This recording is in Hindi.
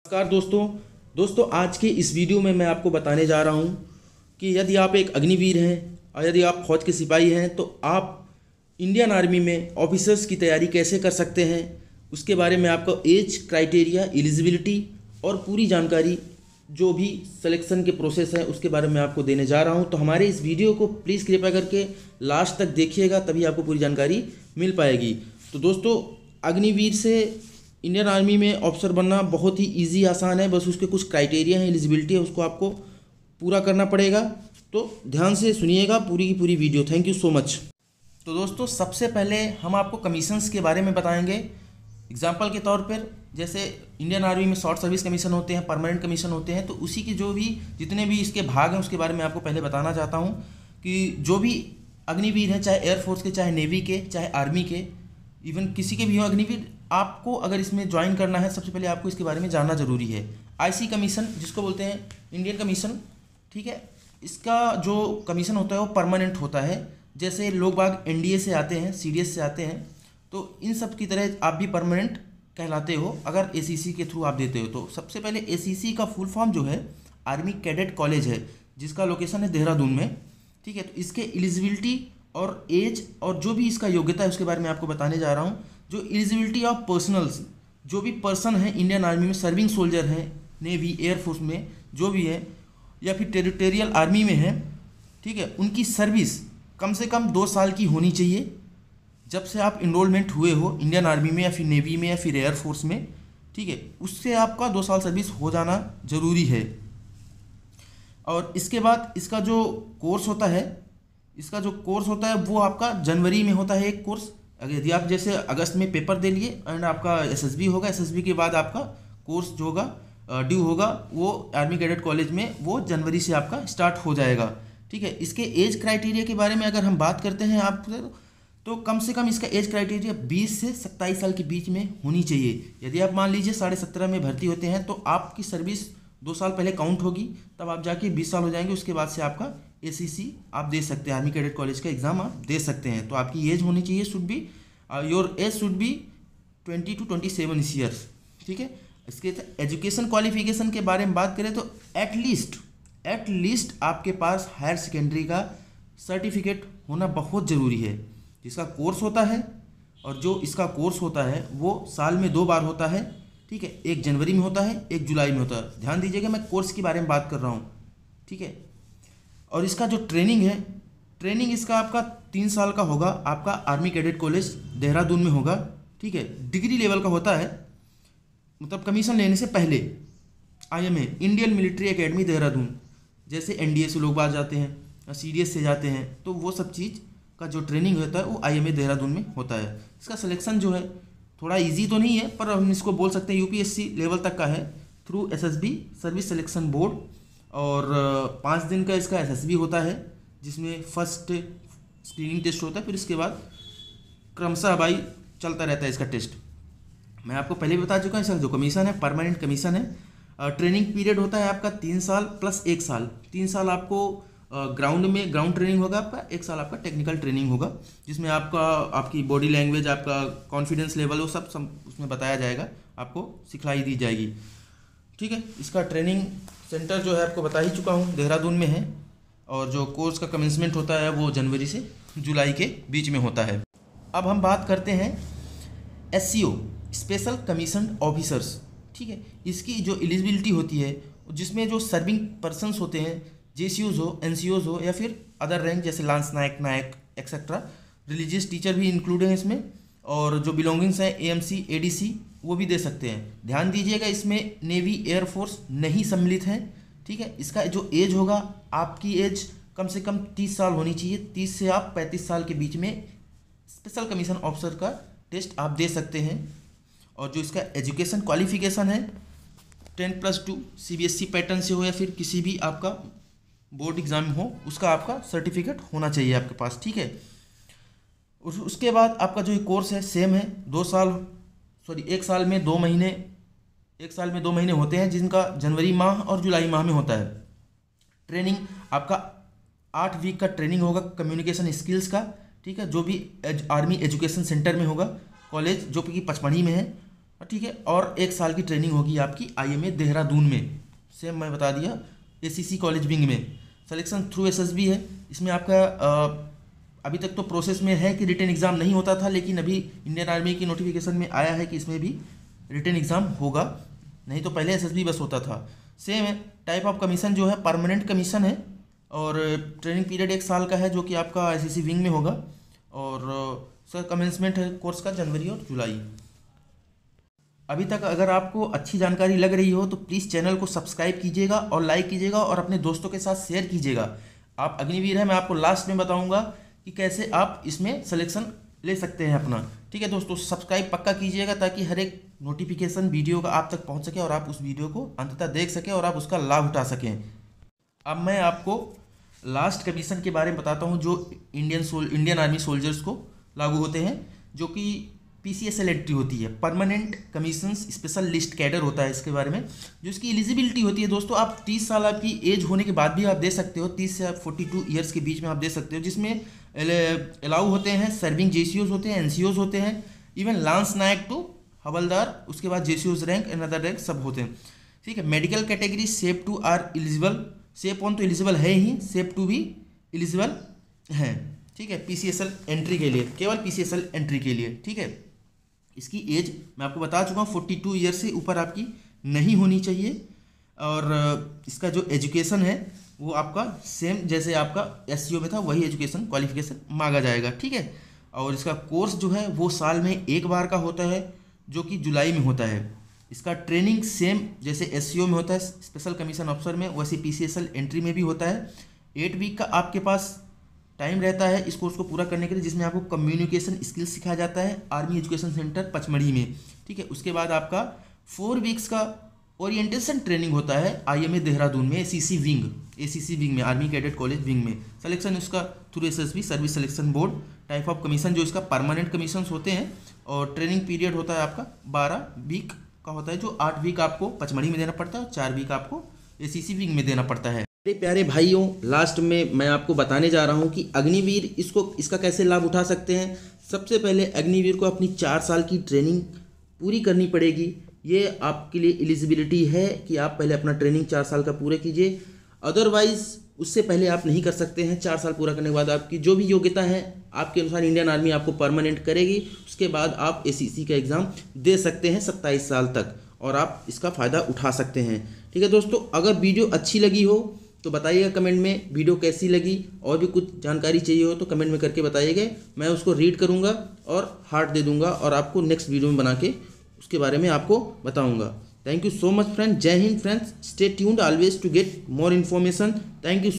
नमस्कार दोस्तों आज के इस वीडियो में मैं आपको बताने जा रहा हूं कि यदि आप एक अग्निवीर हैं और यदि आप फौज के सिपाही हैं तो आप इंडियन आर्मी में ऑफिसर्स की तैयारी कैसे कर सकते हैं। उसके बारे में आपको एज क्राइटेरिया, एलिजिबिलिटी और पूरी जानकारी जो भी सिलेक्शन के प्रोसेस है उसके बारे में आपको देने जा रहा हूं। तो हमारे इस वीडियो को प्लीज़ कृपया करके लास्ट तक देखिएगा, तभी आपको पूरी जानकारी मिल पाएगी। तो दोस्तों, अग्निवीर से इंडियन आर्मी में ऑफिसर बनना बहुत ही इजी आसान है। बस उसके कुछ क्राइटेरिया हैं, एलिजिबिलिटी है, उसको आपको पूरा करना पड़ेगा। तो ध्यान से सुनिएगा पूरी की पूरी video. Thank you so much. तो दोस्तों, सबसे पहले हम आपको कमीशंस के बारे में बताएंगे। एग्जाम्पल के तौर पर जैसे इंडियन आर्मी में शॉर्ट सर्विस कमीशन होते हैं, परमानेंट कमीशन होते हैं, तो उसी की जो भी जितने भी इसके भाग हैं उसके बारे में आपको पहले बताना चाहता हूँ कि जो भी अग्निवीर हैं, चाहे एयरफोर्स के, चाहे नेवी के, चाहे आर्मी के, इवन किसी के भी हो अग्निवीर, आपको अगर इसमें ज्वाइन करना है सबसे पहले आपको इसके बारे में जानना जरूरी है। आईसी कमीशन जिसको बोलते हैं इंडियन कमीशन, ठीक है, इसका जो कमीशन होता है वो परमानेंट होता है। जैसे लोग बाग एनडीए से आते हैं, सीडीएस से आते हैं, तो इन सब की तरह आप भी परमानेंट कहलाते हो अगर एसीसी के थ्रू आप देते हो। तो सबसे पहले एसीसी का फुल फॉर्म जो है आर्मी कैडेट कॉलेज है, जिसका लोकेशन है देहरादून में, ठीक है। तो इसके एलिजिबिलिटी और एज और जो भी इसका योग्यता है उसके बारे में आपको बताने जा रहा हूँ। जो एलिजिबिलिटी ऑफ पर्सनल्स, जो भी पर्सन है इंडियन आर्मी में, सर्विंग सोल्जर हैं, नेवी, एयरफोर्स में जो भी है, या फिर टेरिटोरियल आर्मी में है, ठीक है, उनकी सर्विस कम से कम 2 साल की होनी चाहिए जब से आप इनरोलमेंट हुए हो इंडियन आर्मी में या फिर नेवी में या फिर एयरफोर्स में, ठीक है। उससे आपका 2 साल सर्विस हो जाना जरूरी है। और इसके बाद इसका जो कोर्स होता है वो आपका जनवरी में होता है एक कोर्स। अगर यदि आप जैसे अगस्त में पेपर दे लिए एंड आपका एसएसबी होगा, एसएसबी के बाद आपका कोर्स जो होगा ड्यू होगा वो आर्मी कैडेट कॉलेज में, वो जनवरी से आपका स्टार्ट हो जाएगा, ठीक है। इसके एज क्राइटेरिया के बारे में अगर हम बात करते हैं आप, तो कम से कम इसका एज क्राइटेरिया 20 से 27 साल के बीच में होनी चाहिए। यदि आप मान लीजिए 17.5 में भर्ती होते हैं तो आपकी सर्विस 2 साल पहले काउंट होगी, तब आप जाके 20 साल हो जाएंगे। उसके बाद से आपका एसीसी आप दे सकते हैं, आर्मी कैडेट कॉलेज का एग्जाम आप दे सकते हैं। तो आपकी एज होनी चाहिए, should be your age should be 20 to 27 years, ठीक है। इसके एजुकेशन क्वालिफिकेशन के बारे में बात करें तो एटलीस्ट आपके पास हायर सेकेंडरी का सर्टिफिकेट होना बहुत ज़रूरी है। जिसका कोर्स होता है और जो इसका कोर्स होता है वो साल में 2 बार होता है, ठीक है। एक जनवरी में होता है, एक जुलाई में होता है। ध्यान दीजिएगा, मैं कोर्स के बारे में बात कर रहा हूँ, ठीक है। और इसका जो ट्रेनिंग है, ट्रेनिंग इसका आपका 3 साल का होगा, आपका आर्मी कैडेट कॉलेज देहरादून में होगा, ठीक है। डिग्री लेवल का होता है, मतलब कमीशन लेने से पहले। IMA Indian military academy Dehradun, जैसे एनडीए से लोग बाहर जाते हैं, सीडीएस से जाते हैं, तो वो सब चीज़ का जो ट्रेनिंग होता है वो आईएमए देहरादून में होता है। इसका सिलेक्शन जो है थोड़ा इजी तो नहीं है, पर हम इसको बोल सकते हैं यूपीएससी लेवल तक का है, through SSB service selection board. और 5 दिन का इसका एसएसबी होता है, जिसमें फर्स्ट स्क्रीनिंग टेस्ट होता है, फिर इसके बाद क्रमशः भाई चलता रहता है इसका टेस्ट। मैं आपको पहले भी बता चुका हूँ, इसका जो कमीशन है परमानेंट कमीशन है। ट्रेनिंग पीरियड होता है आपका 3 साल प्लस 1 साल। 3 साल आपको ग्राउंड ट्रेनिंग होगा आपका, 1 साल आपका टेक्निकल ट्रेनिंग होगा, जिसमें आपकी बॉडी लैंग्वेज, आपका कॉन्फिडेंस लेवल, वो सब उसमें बताया जाएगा, आपको सिखलाई दी जाएगी, ठीक है। इसका ट्रेनिंग सेंटर जो है आपको बता ही चुका हूँ, देहरादून में है। और जो कोर्स का कमेंसमेंट होता है वो जनवरी से जुलाई के बीच में होता है। अब हम बात करते हैं एससीओ, स्पेशल कमीशन ऑफिसर्स, ठीक है। इसकी जो एलिजिबिलिटी होती है, जिसमें जो सर्विंग पर्सनस होते हैं, जेसीओज हो, एनसीओज हो, या फिर अदर रैंक जैसे लांस नायक एक्सेट्रा, रिलीजियस टीचर भी इंक्लूड हैं इसमें, और जो बिलोंगिंग्स हैं एएमसी, एडीसी, वो भी दे सकते हैं। ध्यान दीजिएगा, इसमें नेवी, एयरफोर्स नहीं सम्मिलित हैं, ठीक है। इसका जो एज होगा, आपकी एज कम से कम 30 साल होनी चाहिए। 30 से आप 35 साल के बीच में स्पेशल कमीशन ऑफिसर का टेस्ट आप दे सकते हैं। और जो इसका एजुकेशन क्वालिफिकेशन है 10+2 सीबीएसई पैटर्न से हो या फिर किसी भी आपका बोर्ड एग्जाम हो, उसका आपका सर्टिफिकेट होना चाहिए आपके पास, ठीक है। उसके बाद आपका जो कोर्स है सेम है, 1 साल में 2 महीने होते हैं, जिनका जनवरी माह और जुलाई माह में होता है। ट्रेनिंग आपका 8 वीक का ट्रेनिंग होगा कम्युनिकेशन स्किल्स का, ठीक है, जो भी आर्मी एजुकेशन सेंटर में होगा, कॉलेज जो कि पचमढ़ी में है। ठीक है। और 1 साल की ट्रेनिंग होगी आपकी IMA देहरादून में, सेम मैं बता दिया, ACC कॉलेज विंग में। सिलेक्शन थ्रू SSB है। इसमें आपका अभी तक तो प्रोसेस में है कि रिटन एग्ज़ाम नहीं होता था, लेकिन अभी इंडियन आर्मी की नोटिफिकेशन में आया है कि इसमें भी रिटन एग्ज़ाम होगा, नहीं तो पहले SSB बस होता था। सेम है। टाइप ऑफ कमीशन जो है परमानेंट कमीशन है, और ट्रेनिंग पीरियड 1 साल का है, जो कि आपका ICC विंग में होगा। और उसका कमेंसमेंट है कोर्स का जनवरी और जुलाई। अभी तक अगर आपको अच्छी जानकारी लग रही हो तो प्लीज़ चैनल को सब्सक्राइब कीजिएगा और लाइक कीजिएगा और अपने दोस्तों के साथ शेयर कीजिएगा। आप अग्निवीर हैं, मैं आपको लास्ट में बताऊंगा कि कैसे आप इसमें सिलेक्शन ले सकते हैं अपना। ठीक है दोस्तों, सब्सक्राइब पक्का कीजिएगा ताकि हर एक नोटिफिकेशन वीडियो का आप तक पहुंच सके और आप उस वीडियो को अंततः देख सकें और आप उसका लाभ उठा सकें। अब मैं आपको लास्ट कमीशन के बारे में बताता हूं जो इंडियन आर्मी सोल्जर्स को लागू होते हैं, जो कि PCSL एंट्री होती है, permanent commission special list cadre होता है। इसके बारे में जो इसकी एलिजिबिलिटी होती है दोस्तों, आप 30 साल आपकी एज होने के बाद भी आप दे सकते हो, 30 से 42 ईयर्स के बीच में आप दे सकते हो, जिसमें अलाउ होते हैं सर्विंग JCOs होते हैं, NCOs होते हैं, even lance naik to havildar, उसके बाद JCOs rank and other rank सब होते हैं। ठीक है। Medical category shape 2 are eligible, shape 1 तो एलिजिबल है ही, शेप 2 भी एलिजिबल है। ठीक है, PCSL एंट्री के लिए, केवल PCSL एंट्री के लिए। ठीक है। इसकी एज मैं आपको बता चुका हूँ, 42 ईयर से ऊपर आपकी नहीं होनी चाहिए। और इसका जो एजुकेशन है वो आपका सेम जैसे आपका SCO में था, वही एजुकेशन क्वालिफिकेशन मांगा जाएगा। ठीक है। और इसका कोर्स जो है वो साल में 1 बार का होता है, जो कि जुलाई में होता है। इसका ट्रेनिंग सेम जैसे SCO में होता है स्पेशल कमीशन ऑफिसर में, वैसे PCSL एंट्री में भी होता है। 8 वीक का आपके पास टाइम रहता है इस कोर्स को पूरा करने के लिए, जिसमें आपको कम्युनिकेशन स्किल्स सिखाया जाता है आर्मी एजुकेशन सेंटर पचमढ़ी में। ठीक है। उसके बाद आपका 4 वीक्स का ओरिएंटेशन ट्रेनिंग होता है IMA देहरादून में, ACC विंग में, आर्मी कैडेट कॉलेज विंग में। सिलेक्शन उसका through SSB service selection board. Type of commission जो इसका परमानेंट कमीशन होते हैं, और ट्रेनिंग पीरियड होता है आपका 12 वीक का होता है, जो 8 वीक आपको पचमढ़ी में देना पड़ता है और 4 वीक आपको ACC विंग में देना पड़ता है। मेरे प्यारे भाइयों, लास्ट में मैं आपको बताने जा रहा हूं कि अग्निवीर इसका कैसे लाभ उठा सकते हैं। सबसे पहले अग्निवीर को अपनी 4 साल की ट्रेनिंग पूरी करनी पड़ेगी। ये आपके लिए एलिजिबिलिटी है कि आप पहले अपना ट्रेनिंग 4 साल का पूरा कीजिए, अदरवाइज उससे पहले आप नहीं कर सकते हैं। 4 साल पूरा करने के बाद आपकी जो भी योग्यता है आपके अनुसार इंडियन आर्मी आपको परमानेंट करेगी। उसके बाद आप ACC का एग्ज़ाम दे सकते हैं 27 साल तक, और आप इसका फ़ायदा उठा सकते हैं। ठीक है दोस्तों, अगर वीडियो अच्छी लगी हो तो बताइएगा कमेंट में वीडियो कैसी लगी, और भी कुछ जानकारी चाहिए हो तो कमेंट में करके बताइएगा, मैं उसको रीड करूँगा और हार्ट दे दूँगा और आपको नेक्स्ट वीडियो में बना के उसके बारे में आपको बताऊँगा। Thank you so much friend. जय हिंद friends, stay tuned always to get more information. Thank you.